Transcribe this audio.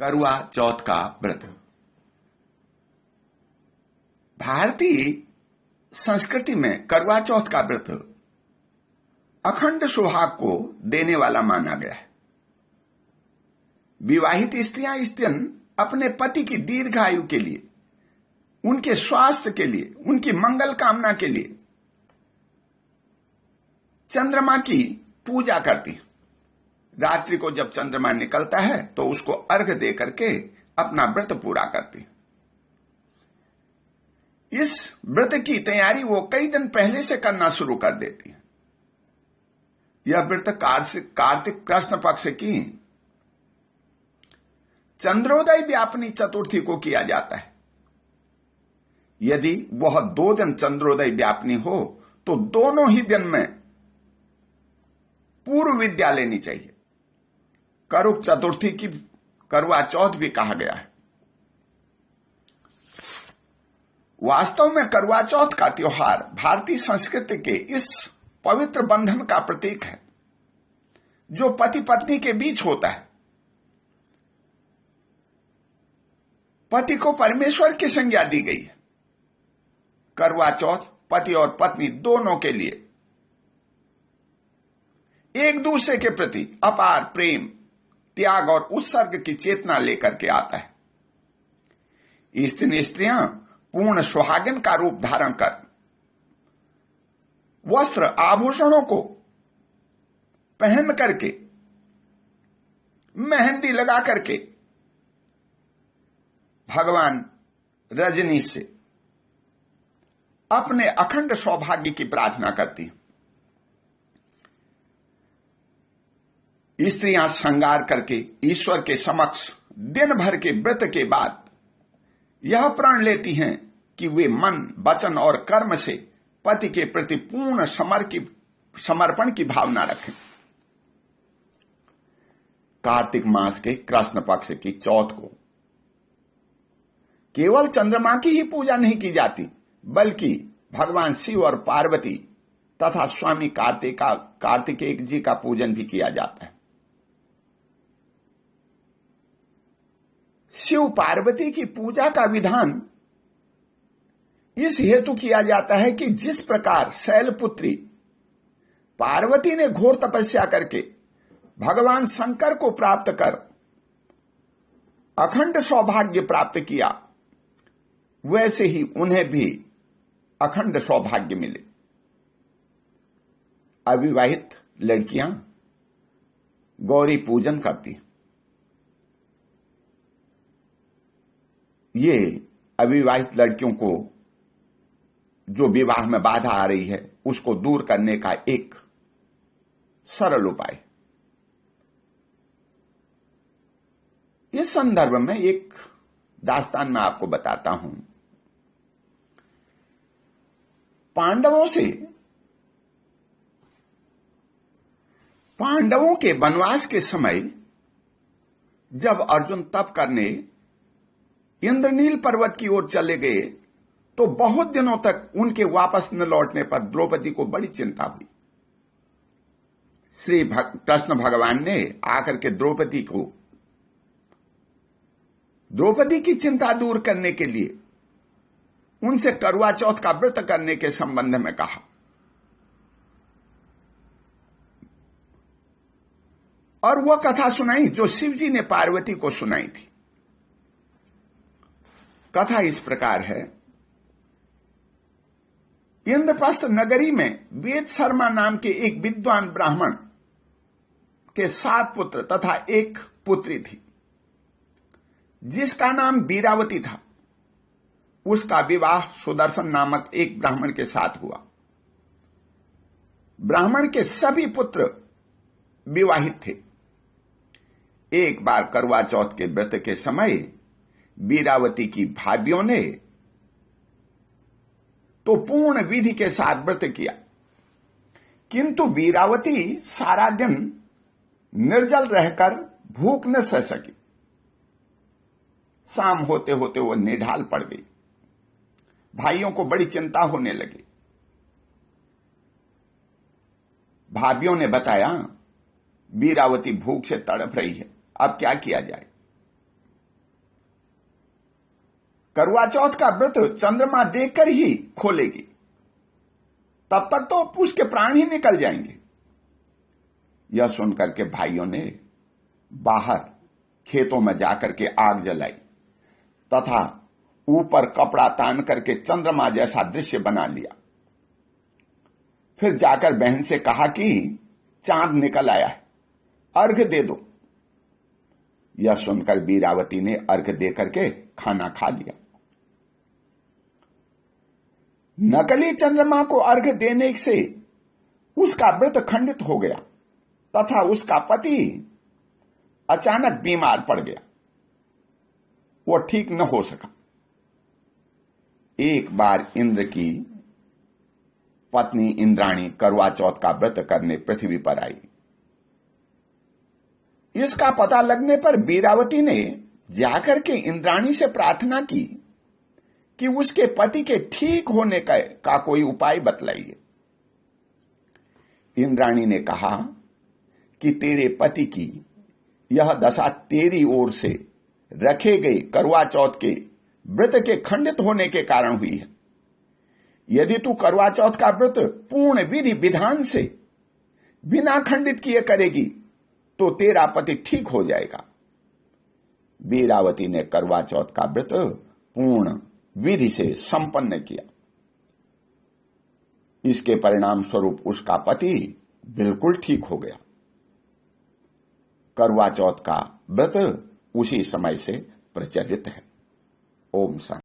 करवा चौथ का व्रत। भारतीय संस्कृति में करवा चौथ का व्रत अखंड सुहाग को देने वाला माना गया है। विवाहित स्त्रियां इस दिन अपने पति की दीर्घायु के लिए, उनके स्वास्थ्य के लिए, उनकी मंगल कामना के लिए चंद्रमा की पूजा करती। रात्रि को जब चंद्रमा निकलता है तो उसको अर्घ्य दे करके अपना व्रत पूरा करती। इस व्रत की तैयारी वो कई दिन पहले से करना शुरू कर देती है। यह व्रत कार्तिक कृष्ण पक्ष की चंद्रोदय व्यापनी चतुर्थी को किया जाता है। यदि वह 2 दिन चंद्रोदय व्यापनी हो तो दोनों ही दिन में पूर्व विद्या लेनी चाहिए। करुक चतुर्थी की करवा चौथ भी कहा गया है। वास्तव में करवा चौथ का त्योहार भारतीय संस्कृति के इस पवित्र बंधन का प्रतीक है जो पति पत्नी के बीच होता है। पति को परमेश्वर की संज्ञा दी गई है। करवा चौथ पति और पत्नी दोनों के लिए एक दूसरे के प्रति अपार प्रेम, त्याग और उत्सर्ग की चेतना लेकर के आता है। इस दिन स्त्रियां पूर्ण सुहागिन का रूप धारण कर वस्त्र आभूषणों को पहन करके, मेहंदी लगा करके भगवान रजनीश से अपने अखंड सौभाग्य की प्रार्थना करती। स्त्रियां श्रृंगार करके ईश्वर के समक्ष दिन भर के व्रत के बाद यह प्रण लेती हैं कि वे मन, वचन और कर्म से पति के प्रति पूर्ण समर्पण की भावना रखें। कार्तिक मास के कृष्ण पक्ष की चौथ को केवल चंद्रमा की ही पूजा नहीं की जाती, बल्कि भगवान शिव और पार्वती तथा स्वामी कार्तिकेय जी का पूजन भी किया जाता है। शिव पार्वती की पूजा का विधान इस हेतु किया जाता है कि जिस प्रकार शैलपुत्री पार्वती ने घोर तपस्या करके भगवान शंकर को प्राप्त कर अखंड सौभाग्य प्राप्त किया, वैसे ही उन्हें भी अखंड सौभाग्य मिले। अविवाहित लड़कियां गौरी पूजन करती। ये अविवाहित लड़कियों को जो विवाह में बाधा आ रही है उसको दूर करने का एक सरल उपाय। इस संदर्भ में एक दास्तान मैं आपको बताता हूं। पांडवों के वनवास के समय जब अर्जुन तप करने इंद्रनील पर्वत की ओर चले गए तो बहुत दिनों तक उनके वापस न लौटने पर द्रौपदी को बड़ी चिंता हुई। श्री कृष्ण भगवान ने आकर के द्रौपदी की चिंता दूर करने के लिए उनसे करवा चौथ का व्रत करने के संबंध में कहा। और वह कथा सुनाई जो शिव जी ने पार्वती को सुनाई थी। कथा इस प्रकार है। इंद्रप्रस्थ नगरी में वेद शर्मा नाम के एक विद्वान ब्राह्मण के 7 पुत्र तथा एक पुत्री थी जिसका नाम वीरावती था। उसका विवाह सुदर्शन नामक एक ब्राह्मण के साथ हुआ। ब्राह्मण के सभी पुत्र विवाहित थे। एक बार करवा चौथ के व्रत के समय वीरावती की भाभियों ने तो पूर्ण विधि के साथ व्रत किया, किंतु वीरावती सारा दिन निर्जल रहकर भूख न सह सकी। शाम होते होते वो निढाल पड़ गई। भाइयों को बड़ी चिंता होने लगी। भाभियों ने बताया वीरावती भूख से तड़प रही है, अब क्या किया जाए। करवा चौथ का व्रत चंद्रमा देखकर ही खोलेगी, तब तक तो उसके प्राण ही निकल जाएंगे। यह सुनकर के भाइयों ने बाहर खेतों में जाकर के आग जलाई तथा ऊपर कपड़ा तान करके चंद्रमा जैसा दृश्य बना लिया। फिर जाकर बहन से कहा कि चांद निकल आया है, अर्घ दे दो। यह सुनकर वीरावती ने अर्घ दे करके खाना खा लिया। नकली चंद्रमा को अर्घ देने से उसका व्रत खंडित हो गया तथा उसका पति अचानक बीमार पड़ गया। वो ठीक न हो सका। एक बार इंद्र की पत्नी इंद्राणी करवा चौथ का व्रत करने पृथ्वी पर आई। इसका पता लगने पर वीरावती ने जाकर के इंद्राणी से प्रार्थना की कि उसके पति के ठीक होने का कोई उपाय बतलाइए। इंद्राणी ने कहा कि तेरे पति की यह दशा तेरी ओर से रखे गए करवा चौथ के व्रत के खंडित होने के कारण हुई है। यदि तू करवा चौथ का व्रत पूर्ण विधि विधान से बिना खंडित किए करेगी तो तेरा पति ठीक हो जाएगा। वीरावती ने करवा चौथ का व्रत पूर्ण विधि से संपन्न किया। इसके परिणाम स्वरूप उसका पति बिल्कुल ठीक हो गया। करवा चौथ का व्रत उसी समय से प्रचलित है। ओम शांति।